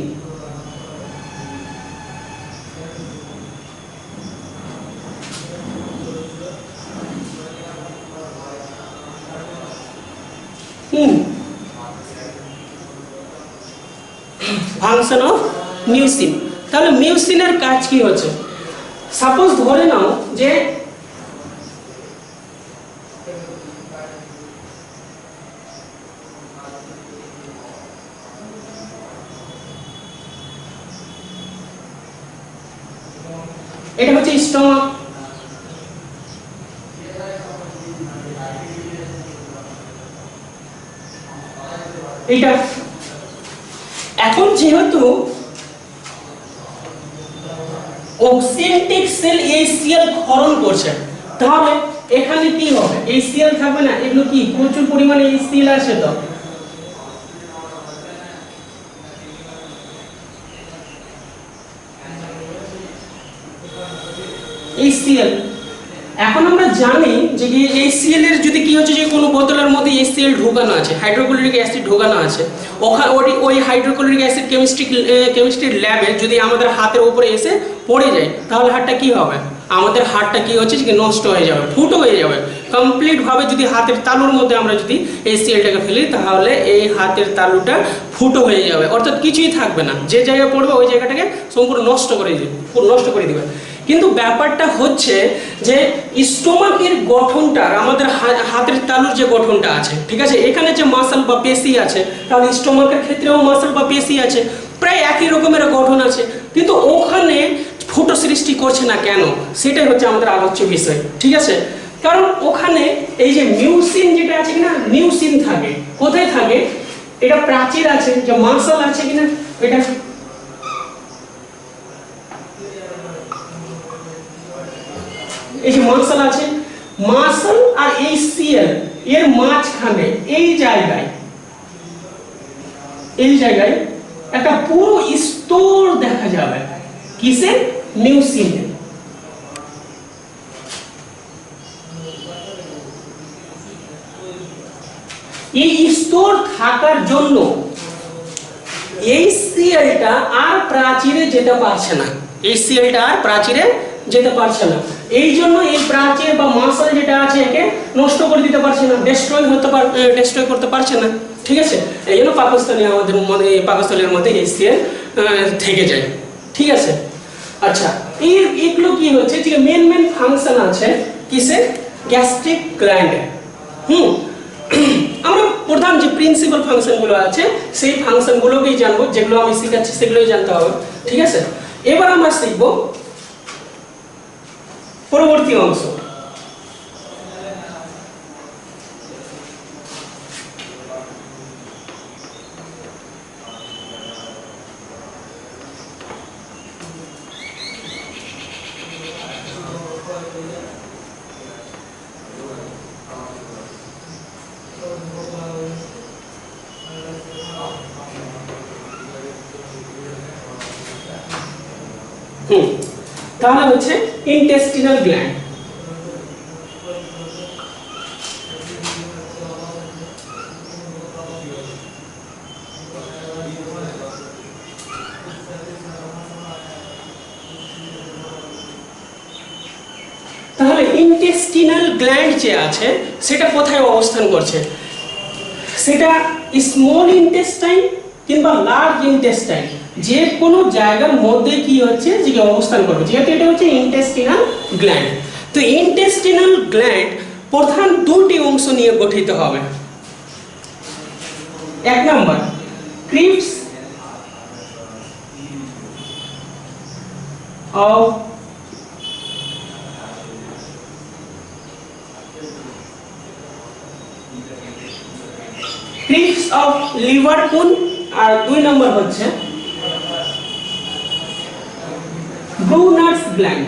A: Function of mucin, তাহলে মিউসিনের কাজ কি হচ্ছে, সাপোজ ধরে নাও যে এটা হচ্ছে স্টোমাক, এটা এখন যেহেতু অক্সিয়েন্টিক সেল HCl ক্ষরণ করছে, তাহলে এখানে কি হবে? HCl থাকবে না, এগুলো কি প্রচুর পরিমাণে HCl আছে, তো HCl। এখন আমরা জানি যে HCl এর যদি কি হচ্ছে যে কোনো বোতলের মধ্যে HCl ঢোকানো আছে, হাইড্রোক্লোরিক অ্যাসিড ঢোকানো আছে, ওই হাইড্রোক্লোরিক অ্যাসিড কেমিস্ট্রি ল্যাবে যদি আমাদের হাতের উপরে এসে পড়ে যায়, তাহলে হাতটা কি হবে? আমাদের হাতটা কি হচ্ছে যে নষ্ট হয়ে যাবে, ফুটো হয়ে যাবে কমপ্লিট ভাবে। যদি হাতের তালুর মধ্যে আমরা যদি HClটাকে ফেলি, তাহলে এই হাতের তালুটা ফুটো হয়ে যাবে, অর্থাৎ কিছুই থাকবে না, যে জায়গায় পড়বে ওই জায়গাটাকে সম্পূর্ণ নষ্ট করে দিবে। কিন্তু ব্যাপারটা হচ্ছে যে স্টোমাকের গঠনটা, আমাদের হাতের তালুর যে গঠনটা আছে, ঠিক আছে, এখানে যে মাসল বা পেশি আছে, তাহলে স্টোমাকের ক্ষেত্রেও মাসল বা পেশি আছে, প্রায় একই রকমের গঠন আছে, কিন্তু ওখানে ফুটো সৃষ্টি করছে না কেন? সেটাই হচ্ছে আমাদের আলোচ্য বিষয়, ঠিক আছে। কারণ ওখানে এই যে মিউসিন যেটা আছে কিনা, মিউসিন থাকে কোথায় থাকে? এটা প্রাচীর আছে, যে মাসল আছে কিনা, এটা এই যে মাসল আছে, মাসল আর HCl এর মাঝখানে এই জায়গায় একটা পুরো স্তর দেখা যাবে, কিসের? মিউসিনের। এই স্তর থাকার জন্য HClটা আর প্রাচীরে যেতে পারছে না, HClটা আর প্রাচীরে যেতে পারছে না। এই জন্য এই প্রাচীর বা মাসল যেটা আছে একে নষ্ট করে দিতে পারছে না, ডেস্ট্রয় করতে পারছে না, ঠিক আছে। এই জন্য পাকস্থলীর মধ্যে HCl থেকে যায়, ঠিক আছে। আচ্ছা, এগুলো কি হচ্ছে যে মেন ফাংশন আছে কিসে? গ্যাস্ট্রিক গ্ল্যান্ডে। আমরা প্রধান যে প্রিন্সিপাল ফাংশনগুলো আছে সেই ফাংশনগুলোকেই জানবো, যেগুলো আমি শিখাচ্ছি সেগুলোই জানতে হবে, ঠিক আছে। এবার আমরা শিখব পরবর্তী অংশ। তাহলে হচ্ছে ইন্টেস্টিনাল গ্ল্যান্ড। তাহলে ইন্টেস্টিনাল গ্ল্যান্ড যে আছে সেটা কোথায় অবস্থান করছে? সেটা স্মল ইন্টেস্টাইন কিংবা লার্জ ইন্টেস্টাইন, যে কোনো জায়গার মধ্যে কি হচ্ছে যে অবস্থান করবে, যেহেতু এটা হচ্ছে ইন্টেস্টিনাল গ্ল্যান্ড। তো ইন্টেস্টিনাল গ্ল্যান্ড প্রধান দুটি অংশ নিয়ে গঠিত হবে। এক নম্বর ক্রিপস অফ লিভার পুল, আর দুই নম্বর হচ্ছে ব্রুনার্স গ্ল্যান্ড।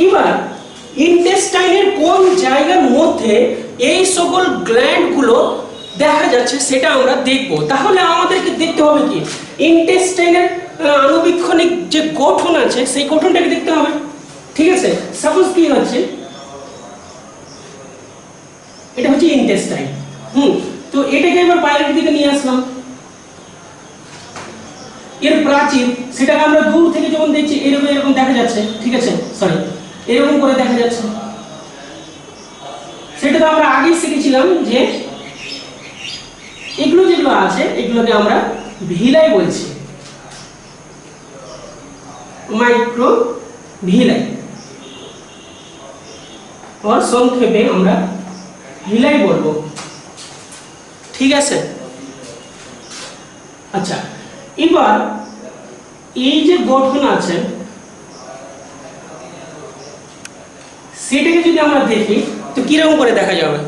A: এবার ইন্টেস্টাইনের কোন জায়গার মধ্যে এই সকল গ্ল্যান্ডগুলো দেখা যাচ্ছে সেটা আমরা দেখব। তাহলে আমাদেরকে দেখতে হবে কি ইন্টেস্টাইনের আণুবীক্ষণিক যে গঠন আছে সেই গঠনটাকে দেখতে হবে, ঠিক আছে। সাপোজ কি হচ্ছে, এটা হচ্ছে ইন্টেস্টাইন, তো এটাকে এবার বাইরের দিকে নিয়ে আসলাম। এর প্রাচীর সেটাকে আমরা দূর থেকে যখন দেখছি এরকম দেখা যাচ্ছে, ঠিক আছে, সরি এরকম করে দেখা যাচ্ছে। সেটা তো আমরা আগেই শিখেছিলাম যে এগুলো যেগুলো আছে এগুলোকে আমরা ভিলাই বলছি, মাইক্রো ভিলাই, আর সংক্ষেপে আমরা ভিলাই বলবো, ঠিক আছে। আচ্ছা, এবার এই যে গঠন আছে সেটাকে যদি আমরা দেখি তো কিরকম করে দেখা যাবে?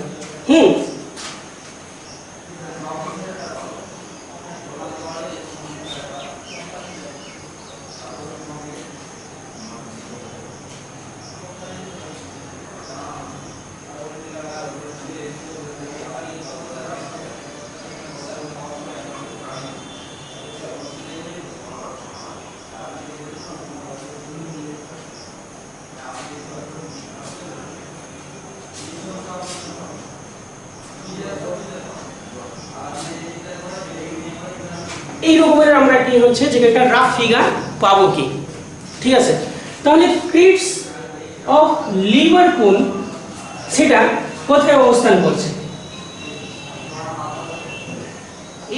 A: এই রকমের আমরা কি হচ্ছে যে একটা রাফ ফিগার পাবো কি? ঠিক আছে, তাহলে ক্রিপস অফ লিভারপুল সেটা কোথায় অবস্থান করছে?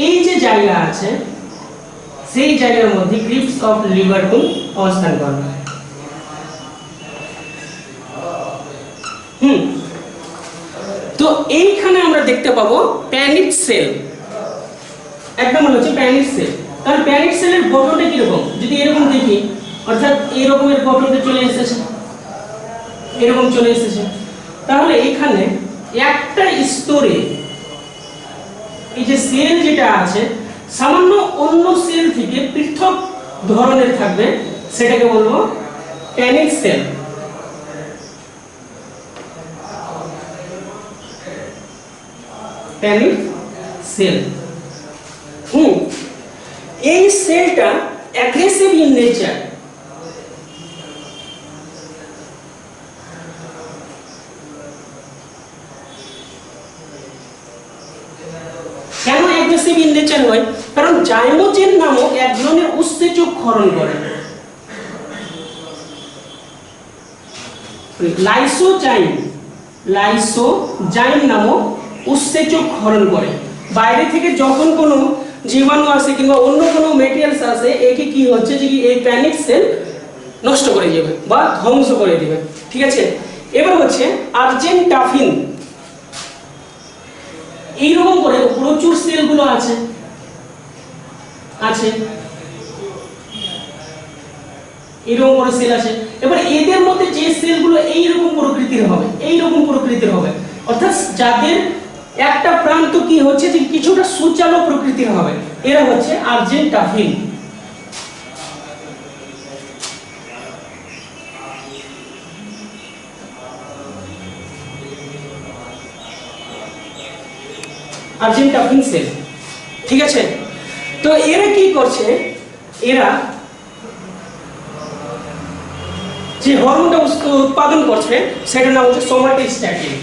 A: এই যে জায়গা আছে সেই জায়গার মধ্যে ক্রিপস অফ লিভারপুল অবস্থান করবে। তো এইখানে আমরা দেখতে পাবো প্যানিট সেল, একদম হচ্ছে প্যানিট সেল। তাহলে প্যানিট সেলের গঠনটা কিরকম যদি এরকম দেখি, অর্থাৎ এই রকমের গঠনটা চলে এসেছে, এরকম চলে এসেছে। তাহলে এখানে একটা স্তরে এই যে সেল যেটা আছে সামান্য অন্য সেল থেকে পৃথক ধরনের থাকবে, সেটাকে বলবো প্যানিট সেল। প্যানিট সেল। এই সেলটা অ্যাগ্রেসিভ ইন নেচার। কেন অ্যাগ্রেসিভ ইন নেচার হয়? কারণ জাইমোজেন নামক এক ধরনের উৎসেচক ক্ষরণ করে। লাইসোজাইম নামক উৎসেচক ক্ষরণ করে। বাইরে থেকে যখন কোনো জীবাণু আসে কিংবা অন্য কোনো মেটেরিয়ালস আসে, একে কি হচ্ছে যে এই প্যানিট সেল নষ্ট করে যাবে বা ধ্বংস করে দিবে। ঠিক আছে, এবার হচ্ছে আর্জেন্টাফিন। এইরকম করে প্রচুর সেলগুলো আছে এরকম করে সেল আছে। এবার এদের মধ্যে যে সেলগুলো এইরকম প্রকৃতির হবে, অর্থাৎ যাদের একটা প্রান্ত কি হচ্ছে যে কিছুটা সুচালো প্রকৃতির হবে, এরা হচ্ছে আর্জেন্টাফিন। আর্জেন্টাফিন সেল। ঠিক আছে, তো এরা কি করছে? এরা যে হরমোনটা উৎপাদন করছে সেটার নাম হচ্ছে সোমাটোস্ট্যাটিন।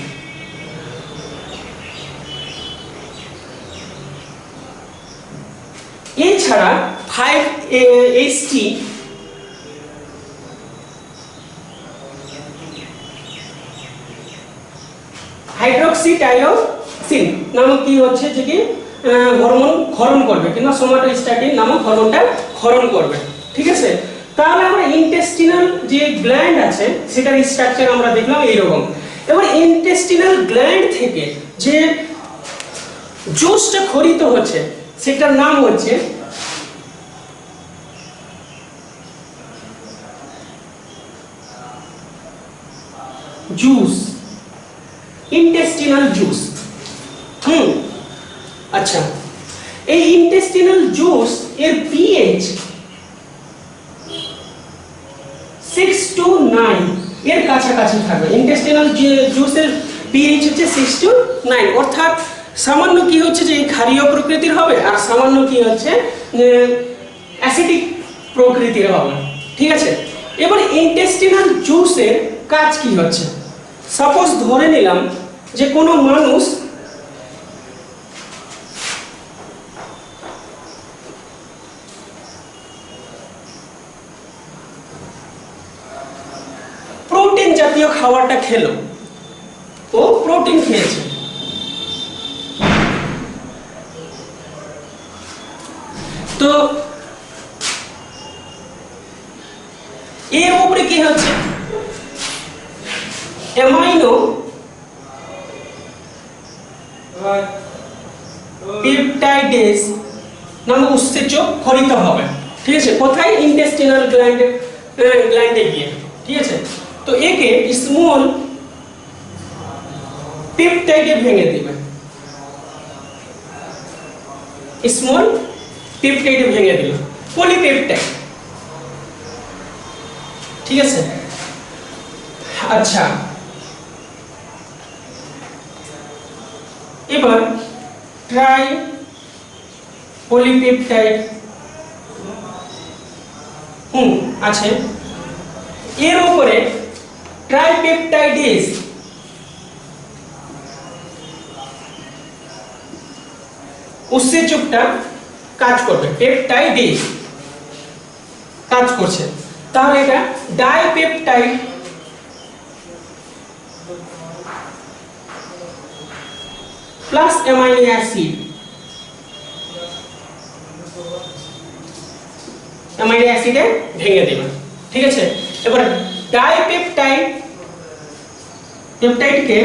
A: এছাড়া 5-HT হাইড্রোক্সিটাইরোসিন নামক কি হচ্ছে যে কি হরমোন ক্ষরণ করবে, কিংবা সোমাটোস্ট্যাটিন নামক হরমোনটা ক্ষরণ করবে। ঠিক আছে, তাহলে আমরা ইন্টেস্টিনাল যে গ্ল্যান্ড আছে সেটার স্ট্রাকচার আমরা দেখলাম এইরকম। এবার ইন্টেস্টিনাল গ্ল্যান্ড থেকে যে জুসটা খরিত হচ্ছে সেটার নাম হচ্ছে জুস, ইন্টেস্টিনাল জুস। আচ্ছা, এই ইন্টেস্টিনাল জুস এর পিএইচ 6 to 9 এর কাছাকাছি থাকবে। ইন্টেস্টিনাল জুসের পিএইচ হচ্ছে 6 to 9, অর্থাৎ সামান্য কি হচ্ছে যে ক্ষারীয় প্রকৃতির হবে আর সামান্য কি হচ্ছে অ্যাসিডিক প্রকৃতির হবে। ঠিক আছে, এবার ইন্টেস্টিনাল জুসের কাজ কি হচ্ছে? সাপোজ ধরে নিলাম যে কোনো মানুষ প্রোটিন জাতীয় খাবারটা খেলো, ও প্রোটিন খেয়েছে, তো এর উপরে কি হচ্ছে অ্যামাইনো পেপটাইডেজ নামক উৎসেচক ক্ষরিত হবে। ঠিক আছে, কোথায়? ইন্টেস্টিনাল গ্ল্যান্ডে গিয়ে। ঠিক আছে, তো একে স্মল পেপটাইডে ভেঙে দিবে, স্মল পেপটাইডে ভেঙে দিল, পলিপেপটাইড। ঠিক আছে, আচ্ছা এবার ট্রাই পলিপেপটাইড আছে, এর উপরে ট্রাইপেপটাইডেজ উৎসেচকটা কাজ করবে, পেপটাইডেজ কাজ করছে, তাহলে এটা dipeptide plus amino acid, amino অ্যাসিডে ভেঙে দেবে। ঠিক আছে, এবার ডাইপেপটাইড পেপটাইডকে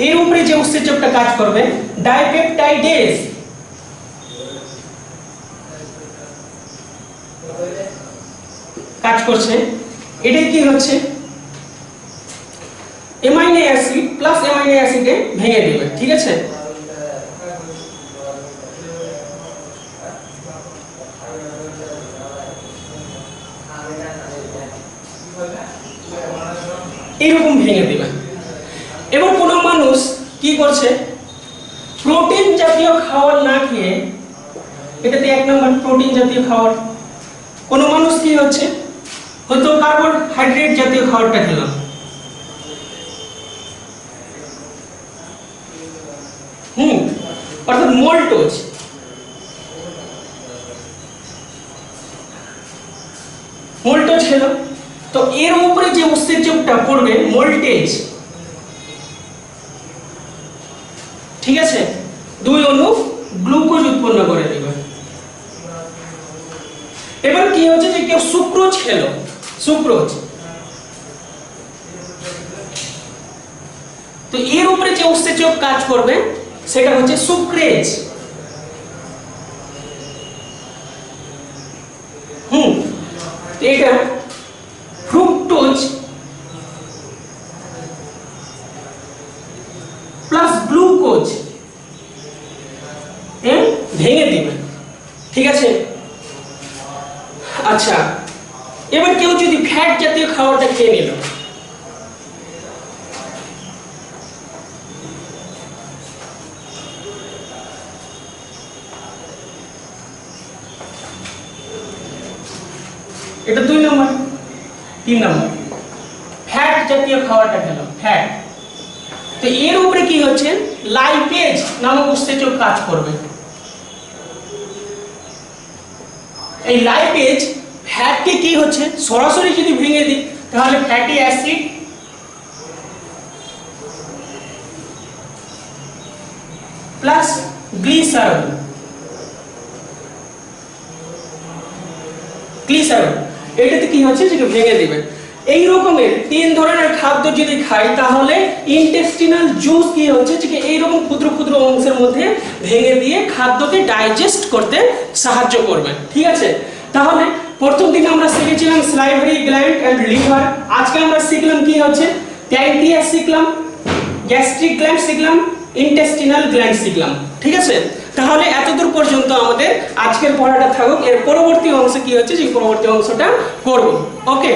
A: এর উপরে যে উৎসেচকটা কাজ করবে ডাইপেপটাইডেজ কাজ করছে, এটা কি হচ্ছে অ্যামাইনো অ্যাসিড প্লাস অ্যামাইনো অ্যাসিডে ভেঙে দিবে। ঠিক আছে, এইরকম ভেঙে দিবে। এবার কোনো মানুষ কি করছে, প্রোটিন জাতীয় খাবার না খেয়ে, এটাতে 1 নম্বর প্রোটিন জাতীয় খাবার, কোনো মানুষ কি হচ্ছে হয়তো কার্বোহাইড্রেট জাতীয় খাবারটা খেলাম, অর্থাৎ মোল্টোজ, মোল্টোজ খেলো, তো এর উপরে যে উৎসেচকটা পড়বে মোল্টেজ। ঠিক আছে, 2 অণু গ্লুকোজ উৎপন্ন করে দেবে। এবার কি হচ্ছে যে কেউ সুক্রোজ খেলো, সুক্রোজ, তো এর উপরে যে উৎসেচক কাজ করবে সেটা হচ্ছে সুক্রেজ। এটা ফ্রুক্টোজ প্লাস গ্লুকোজ ভেঙে দিবে। ঠিক আছে, আচ্ছা এবার কেউ যদি ফ্যাট জাতীয় খাবারটা খেয়ে নিল, এটা 2 নম্বর। 3 নম্বর ফ্যাট জাতীয় খাবারটা খেলো, ফ্যাট, তো এর উপরে কি হচ্ছে লাইপেজ নামক উৎসেচক কাজ করবে। এই লাইপেজ ফ্যাটকে কি হচ্ছে সরাসরি যদি ভেঙে দিই তাহলে fatty acid plus glycerol, glycerol এটাতে কি হচ্ছে যেটা ভেঙে দিবে। এই রকমের 3 ধরনের খাদ্য যদি খাই তাহলে ইন্টেস্টিনাল জুস কি হচ্ছে যে এই রকম ক্ষুদ্র ক্ষুদ্র অংশের মধ্যে ভেঙে দিয়ে খাদ্যকে ডাইজেস্ট করতে সাহায্য করবে। ঠিক আছে, তাহলে প্রথম দিন আমরা শিখেছিলাম স্লাইভারি গ্ল্যান্ড এন্ড লিভার, আজকে আমরা শিখলাম কি হচ্ছে প্যানক্রিয়াস শিখলাম, গ্যাস্ট্রিক গ্ল্যান্ড শিখলাম, ইন্টেস্টিনাল গ্ল্যান্ড শিখলাম। ঠিক আছে, তাহলে এতদূর পর্যন্ত আমাদের আজকের পড়াটা থাকুক, এর পরবর্তী অংশে কি হচ্ছে যে পরবর্তী অংশটা করব। ওকে।